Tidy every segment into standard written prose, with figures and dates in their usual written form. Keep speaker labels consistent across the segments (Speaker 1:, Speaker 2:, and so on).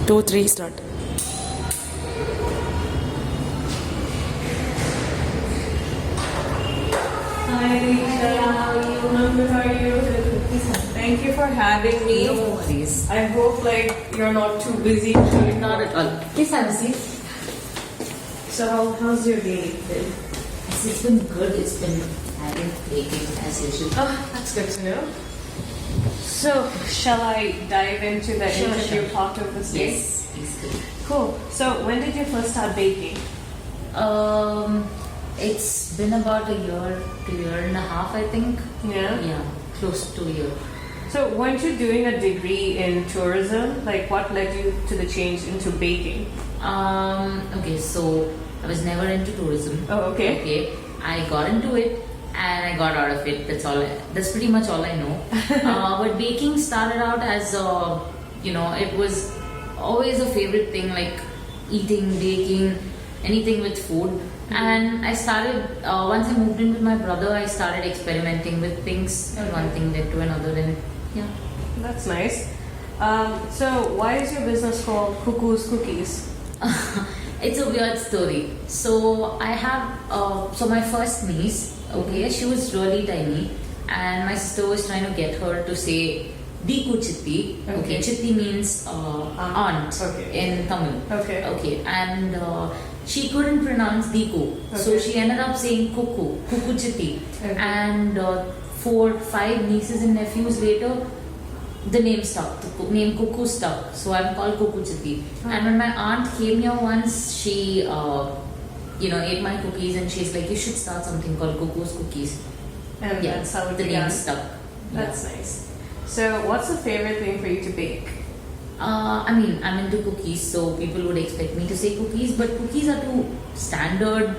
Speaker 1: 2, 3, start.
Speaker 2: Hi, Deeksha. How are you? I'm good. How are you? Thank you for having me.
Speaker 3: No worries.
Speaker 2: I hope you're not too busy.
Speaker 3: Not at all. Please have a seat.
Speaker 2: So how's your day been?
Speaker 3: It's been good. It's been having baking as usual.
Speaker 2: Oh, that's good to know. So shall I dive into the interview part of this day?
Speaker 3: Yes, it's good.
Speaker 2: Cool. So when did you first start baking?
Speaker 3: It's been about a year to year and a half, I think.
Speaker 2: Yeah.
Speaker 3: Yeah, close to a year.
Speaker 2: So weren't you doing a degree in tourism? What led you to the change into baking?
Speaker 3: Okay, so I was never into tourism.
Speaker 2: Oh, okay.
Speaker 3: Okay, I got into it and I got out of it. That's all. That's pretty much all I know. But baking started out as it was always a favorite thing, like eating, baking, anything with food. And I started, once I moved in with my brother, I started experimenting with things.
Speaker 2: Okay.
Speaker 3: One thing led to another, and yeah.
Speaker 2: That's nice. So why is your business called Cuckoo's Cookies?
Speaker 3: It's a weird story. So I have, my first niece, okay, she was really tiny, and my sister was trying to get her to say Deeku Chitti. Okay, Chitti means aunt in Tamil.
Speaker 2: Okay.
Speaker 3: Okay, and she couldn't pronounce Deeku, so she ended up saying Cuckoo Chitti.
Speaker 2: Okay.
Speaker 3: And 4, 5 nieces and nephews later, the name stuck. The name Cuckoo stuck. So I'm called Cuckoo Chitti. And when my aunt came here once, she ate my cookies and she's like, you should start something called Cuckoo's Cookies.
Speaker 2: And
Speaker 3: Yeah,
Speaker 2: that's how it
Speaker 3: the
Speaker 2: began.
Speaker 3: name stuck.
Speaker 2: That's nice. So what's the favorite thing for you to bake?
Speaker 3: I'm into cookies, so people would expect me to say cookies, but cookies are too standard.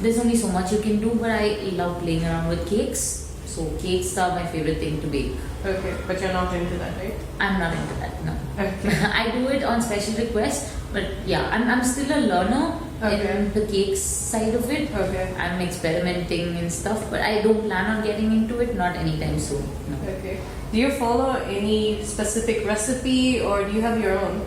Speaker 3: There's only so much you can do, but I love playing around with cakes. So cakes are my favorite thing to bake.
Speaker 2: Okay, but you're not into that, right?
Speaker 3: I'm not into that, no.
Speaker 2: Okay.
Speaker 3: I do it on special request, but yeah, I'm still a learner in the cakes side of it.
Speaker 2: Okay.
Speaker 3: I'm experimenting and stuff, but I don't plan on getting into it, not anytime soon. No.
Speaker 2: Okay. Do you follow any specific recipe or do you have your own?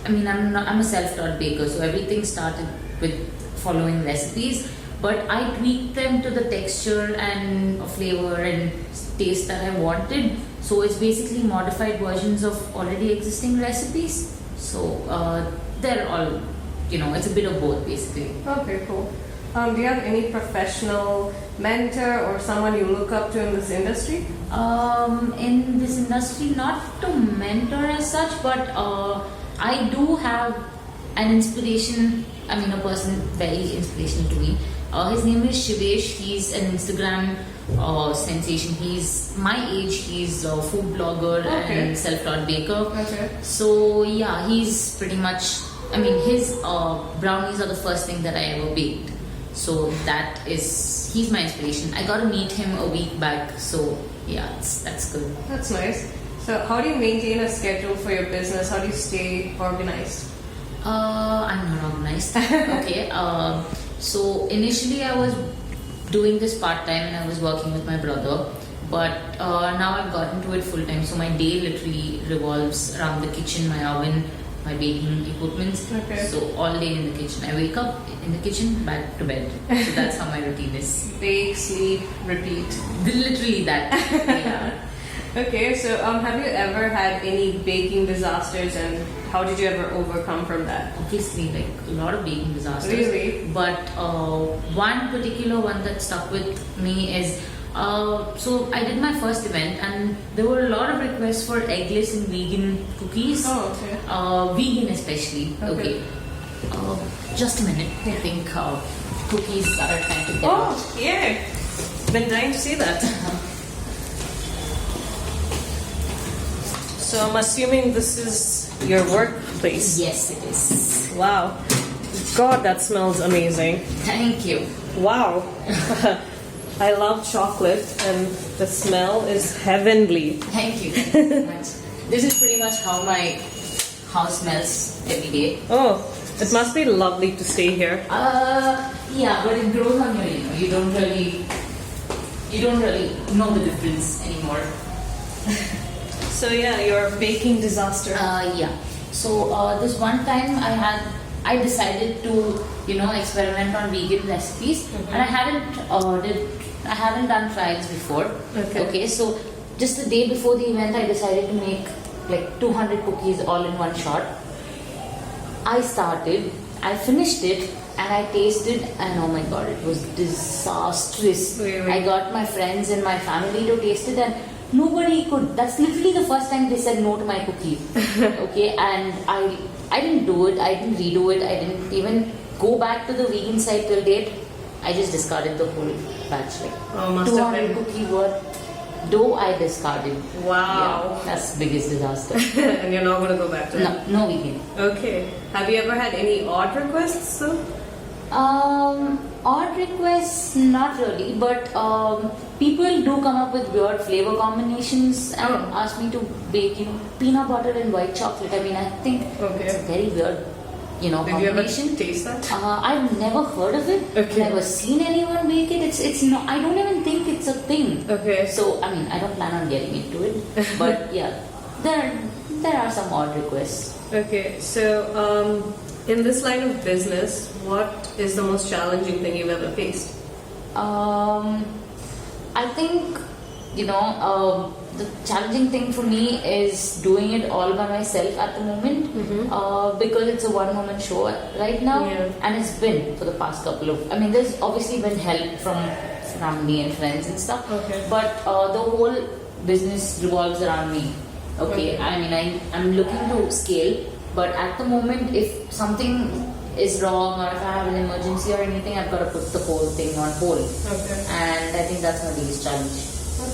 Speaker 3: I'm a self-taught baker, so everything started with following recipes, but I tweaked them to the texture and flavor and taste that I wanted. So it's basically modified versions of already existing recipes. So they're all, it's a bit of both basically.
Speaker 2: Okay, cool. Do you have any professional mentor or someone you look up to in this industry?
Speaker 3: In this industry, not to mentor as such, but I do have an inspiration. A person very inspirational to me. His name is Shivesh. He's an Instagram sensation. He's my age. He's a food blogger and self-taught baker.
Speaker 2: Okay.
Speaker 3: So yeah, he's pretty much. His brownies are the first thing that I ever baked. So he's my inspiration. I got to meet him a week back. So yeah, that's good.
Speaker 2: That's nice. So how do you maintain a schedule for your business? How do you stay organized?
Speaker 3: I'm not organized. Okay. So initially I was doing this part-time and I was working with my brother. But now I've gotten to it full-time. So my day literally revolves around the kitchen, my oven, my baking equipment.
Speaker 2: Okay.
Speaker 3: So all day in the kitchen. I wake up in the kitchen, back to bed. So that's how my routine is.
Speaker 2: Bake, sleep, repeat.
Speaker 3: Literally that. Yeah.
Speaker 2: Okay, so have you ever had any baking disasters and how did you ever overcome from that?
Speaker 3: Obviously, a lot of baking disasters.
Speaker 2: Really?
Speaker 3: But one particular one that stuck with me is, so I did my first event and there were a lot of requests for eggless and vegan cookies.
Speaker 2: Oh, okay.
Speaker 3: Vegan especially. Okay. Just a minute. I think cookies are trying to get out.
Speaker 2: Oh, yeah. Been dying to see that. So I'm assuming this is your workplace.
Speaker 3: Yes, it is.
Speaker 2: Wow. God, that smells amazing.
Speaker 3: Thank you.
Speaker 2: Wow. I love chocolate and the smell is heavenly.
Speaker 3: Thank you. Thank you so much. This is pretty much how my house smells every day.
Speaker 2: Oh, it must be lovely to stay here.
Speaker 3: Yeah, but it grows on you. You don't really know the difference anymore.
Speaker 2: So yeah, your baking disaster.
Speaker 3: Yeah. So this one time I decided to experiment on vegan recipes, and I haven't done trials before. Okay. So just the day before the event, I decided to make like 200 cookies all in one shot. I finished it, and I tasted, and oh my god, it was disastrous.
Speaker 2: Really?
Speaker 3: I got my friends and my family to taste it, and nobody could. That's literally the first time they said no to my cookie. Okay, and I didn't do it. I didn't redo it. I didn't even go back to the vegan site till date. I just discarded the whole batch. Like 200 cookie worth dough, I discarded.
Speaker 2: Wow.
Speaker 3: Yeah, that's the biggest disaster.
Speaker 2: And you're not going to go back to it?
Speaker 3: No vegan.
Speaker 2: Okay. Have you ever had any odd requests though?
Speaker 3: Odd requests, not really, but people do come up with weird flavor combinations and ask me to bake, peanut butter and white chocolate. I mean, I think it's a very weird, combination.
Speaker 2: Did you ever taste that?
Speaker 3: I've never heard of it.
Speaker 2: Okay.
Speaker 3: Never seen anyone bake it. It's not. I don't even think it's a thing.
Speaker 2: Okay.
Speaker 3: So I mean, I don't plan on getting into it. But yeah, there are some odd requests.
Speaker 2: Okay. So in this line of business, what is the most challenging thing you've ever faced?
Speaker 3: I think the challenging thing for me is doing it all by myself at the moment, because it's a one-woman show right now, and it's been for the past couple of. I mean, there's obviously been help from family and friends and stuff, but the whole business revolves around me. Okay. I mean, I'm looking to scale, but at the moment, if something is wrong or if I have an emergency or anything, I've got to put the whole thing on hold.
Speaker 2: Okay.
Speaker 3: And I think that's my biggest challenge.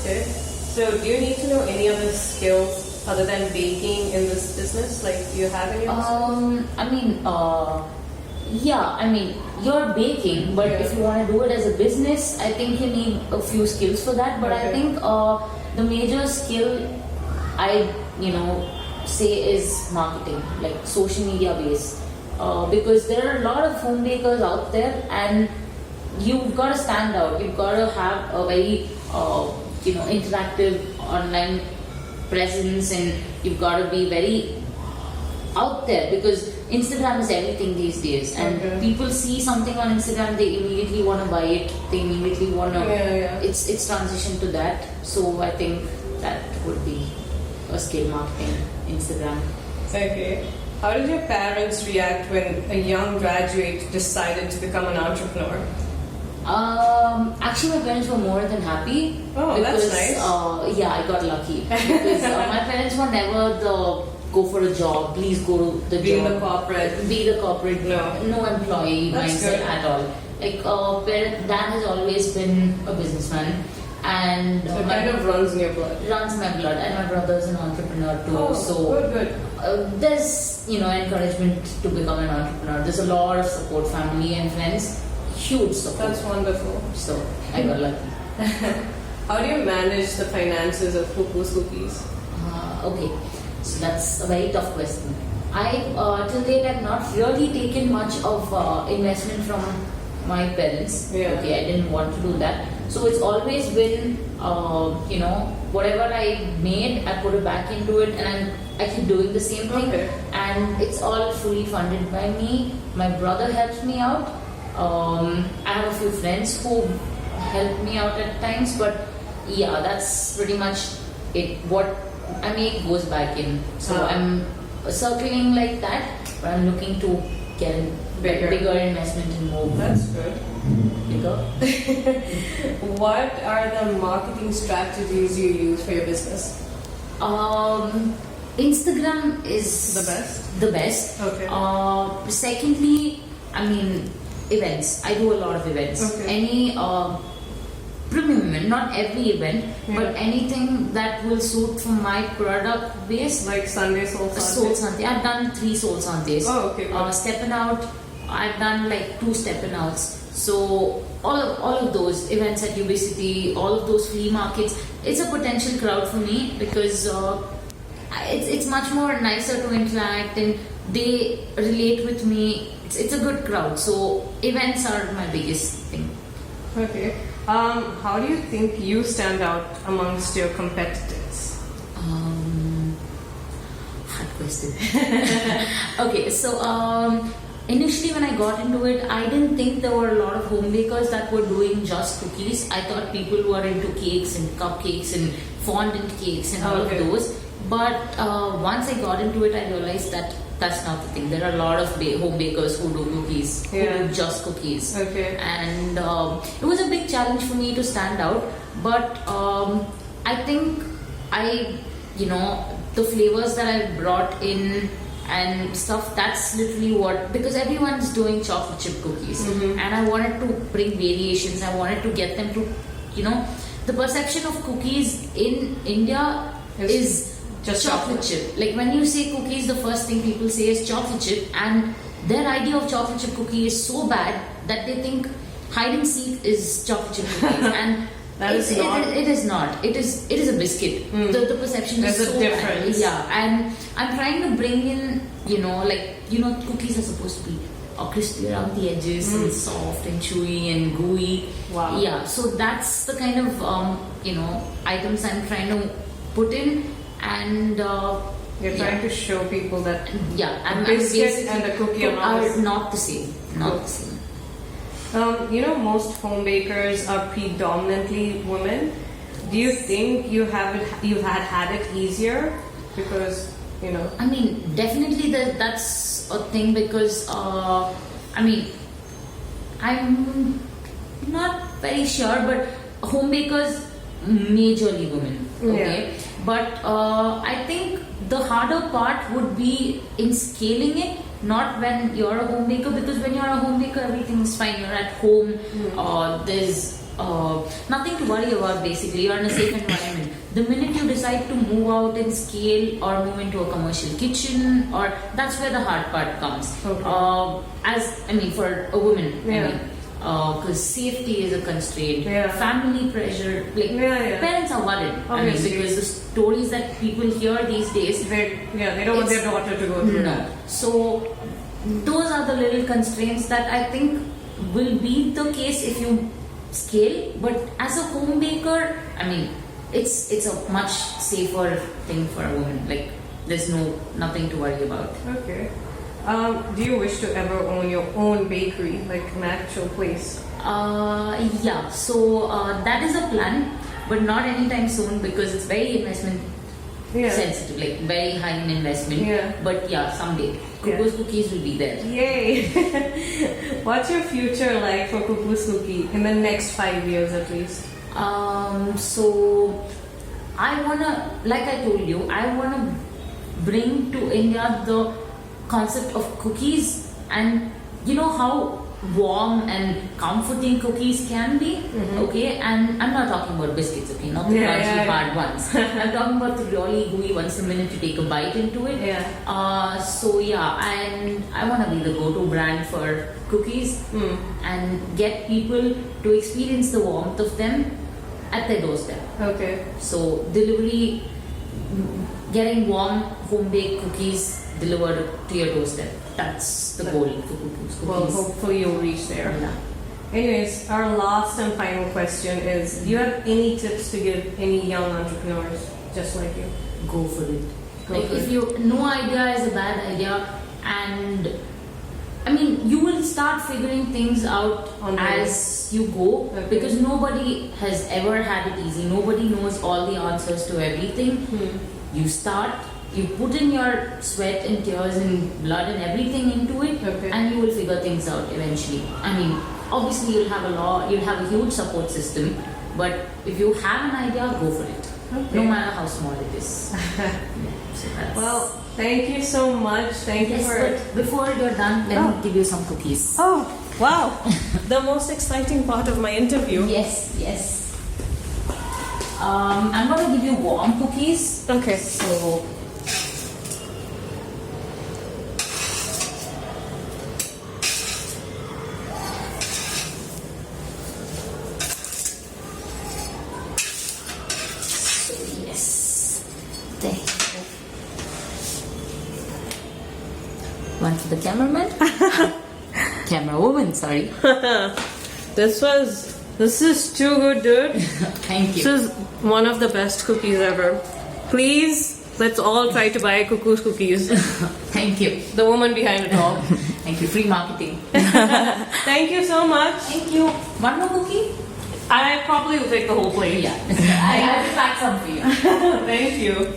Speaker 2: Okay. So do you need to know any other skills other than baking in this business? Like, do you have any other skills?
Speaker 3: I mean, you're baking, but if you want to do it as a business, I think you need a few skills for that. But I think the major skill I say is marketing, like social media based. Because there are a lot of home bakers out there, and you've got to stand out. You've got to have a very interactive online presence, and you've got to be very out there, because Instagram is everything these days, and people see something on Instagram, they immediately want to buy it. They immediately want to. It's transition to that. So I think that would be a skill, marketing, Instagram.
Speaker 2: Okay. How did your parents react when a young graduate decided to become an entrepreneur?
Speaker 3: Actually, my parents were more than happy.
Speaker 2: Oh,
Speaker 3: because,
Speaker 2: that's nice.
Speaker 3: I got lucky. Because my parents were never the go for a job, please go to the
Speaker 2: Be
Speaker 3: job. Be the corporate. No employee
Speaker 2: that's
Speaker 3: mindset
Speaker 2: good.
Speaker 3: at all. Like, dad has always been a businessman. And
Speaker 2: so it kind of runs in your blood.
Speaker 3: Runs my blood, and my brother's an entrepreneur too.
Speaker 2: Oh,
Speaker 3: so
Speaker 2: good.
Speaker 3: There's encouragement to become an entrepreneur. There's a lot of support, family and friends, huge support.
Speaker 2: That's wonderful.
Speaker 3: So I got lucky.
Speaker 2: How do you manage the finances of Pupu's Cookies?
Speaker 3: Okay, so that's a very tough question. I till date I've not really taken much of investment from my parents.
Speaker 2: Yeah.
Speaker 3: Okay, I didn't want to do that. So it's always been, whatever I made, I put it back into it, and I keep doing the same thing.
Speaker 2: Okay.
Speaker 3: And it's all fully funded by me. My brother helps me out. I have a few friends who help me out at times, but yeah, that's pretty much it. What I make goes back in. So I'm circling like that, but I'm looking to get a bigger investment and more.
Speaker 2: That's good.
Speaker 3: Bigger.
Speaker 2: What are the marketing strategies you use for your business?
Speaker 3: Instagram is
Speaker 2: The best?
Speaker 3: The best.
Speaker 2: Okay.
Speaker 3: Secondly, I mean, events. I do a lot of events.
Speaker 2: Okay.
Speaker 3: Any premium event, not every event, but anything that will suit for my product base.
Speaker 2: Like Sunday Soul Sunday?
Speaker 3: Soul Sunday. I've done 3 Soul Sundays.
Speaker 2: Oh, okay. Good.
Speaker 3: Steppin' Out, I've done like 2 Steppin' Outs. So all of those events at UB City, all of those flea markets, it's a potential crowd for me, because it's much more nicer to interact, and they relate with me. It's a good crowd. So events are my biggest thing.
Speaker 2: Okay. How do you think you stand out amongst your competitors?
Speaker 3: question. Okay, so initially when I got into it, I didn't think there were a lot of home bakers that were doing just cookies. I thought people were into cakes and cupcakes and fondant cakes and all of those. But once I got into it, I realized that that's not the thing. There are a lot of home bakers who do cookies, who do just cookies.
Speaker 2: Okay.
Speaker 3: And it was a big challenge for me to stand out. But I think the flavors that I brought in and stuff, that's literally what, because everyone's doing chocolate chip cookies. And I wanted to bring variations. I wanted to get them to, the perception of cookies in India is just chocolate chip. Like when you say cookies, the first thing people say is chocolate chip, and their idea of chocolate chip cookie is so bad that they think hide and seek is chocolate chip cookies. And it is not. It is a biscuit. The perception
Speaker 2: There's
Speaker 3: is so
Speaker 2: a difference.
Speaker 3: bad. Yeah, and I'm trying to bring in, cookies are supposed to be crispy around the edges and soft and chewy and gooey.
Speaker 2: Wow.
Speaker 3: Yeah, so that's the kind of items I'm trying to put in. And
Speaker 2: you're trying to show people that
Speaker 3: and
Speaker 2: the biscuit and the cookie
Speaker 3: are not the same. Not the same.
Speaker 2: Most home bakers are predominantly women. Do you think you had it easier because
Speaker 3: I mean, definitely that's a thing because I'm not very sure, but home bakers majorly women. Okay. But I think the harder part would be in scaling it, not when you're a home baker, because when you're a home baker, everything is fine. You're at home, there's nothing to worry about basically. You're in a safe environment. The minute you decide to move out and scale or move into a commercial kitchen, or that's where the hard part comes. Okay. For a woman, because safety is a constraint, family pressure, parents are worried. Because the stories that people hear these days,
Speaker 2: they don't want their daughter to go through that.
Speaker 3: So those are the little constraints that I think will be the case if you scale. But as a home baker, it's a much safer thing for a woman. Like there's nothing to worry about.
Speaker 2: Okay. Do you wish to ever own your own bakery, like an actual place?
Speaker 3: So that is a plan, but not anytime soon because it's very investment sensitive, like very high in investment. But someday Cuckoo's Cookies will be there.
Speaker 2: Yay! What's your future like for Cuckoo's Cookie in the next 5 years at least?
Speaker 3: So I wanna, like I told you, I wanna bring to India the concept of cookies, and how warm and comforting cookies can be. Okay, and I'm not talking about biscuits, okay, not the crunchy hard ones. I'm talking about the really gooey ones the minute you take a bite into it. And I want to be the go-to brand for cookies and get people to experience the warmth of them at their doorstep.
Speaker 2: Okay.
Speaker 3: So delivery, getting warm home-baked cookies delivered to your doorstep. That's the goal for Cuckoo's Cookies.
Speaker 2: Well, hopefully you'll reach there.
Speaker 3: Yeah.
Speaker 2: Anyways, our last and final question is, do you have any tips to give any young entrepreneurs just like you?
Speaker 3: Go for it. If no idea is a bad idea, and you will start figuring things out as you go, because nobody has ever had it easy. Nobody knows all the answers to everything. You start, you put in your sweat and tears and blood and everything into it, and you will figure things out eventually. Obviously you'll have a huge support system, but if you have an idea, go for it. No matter how small it is.
Speaker 2: Well, thank you so much. Thank you for it.
Speaker 3: But before you're done, let me give you some cookies.
Speaker 2: Oh, wow. The most exciting part of my interview.
Speaker 3: Yes. I'm going to give you warm cookies.
Speaker 2: Okay.
Speaker 3: So one for the cameraman. Camera woman, sorry.
Speaker 2: This is too good, dude.
Speaker 3: Thank you.
Speaker 2: This is one of the best cookies ever. Please Let's all try to buy Cuckoo's cookies.
Speaker 3: Thank you.
Speaker 2: The woman behind it all.
Speaker 3: Thank you. Free marketing.
Speaker 2: Thank you so much.
Speaker 3: Thank you. One more cookie?
Speaker 2: I probably will take the whole plate.
Speaker 3: Yeah. I will pack some for you.
Speaker 2: Thank you.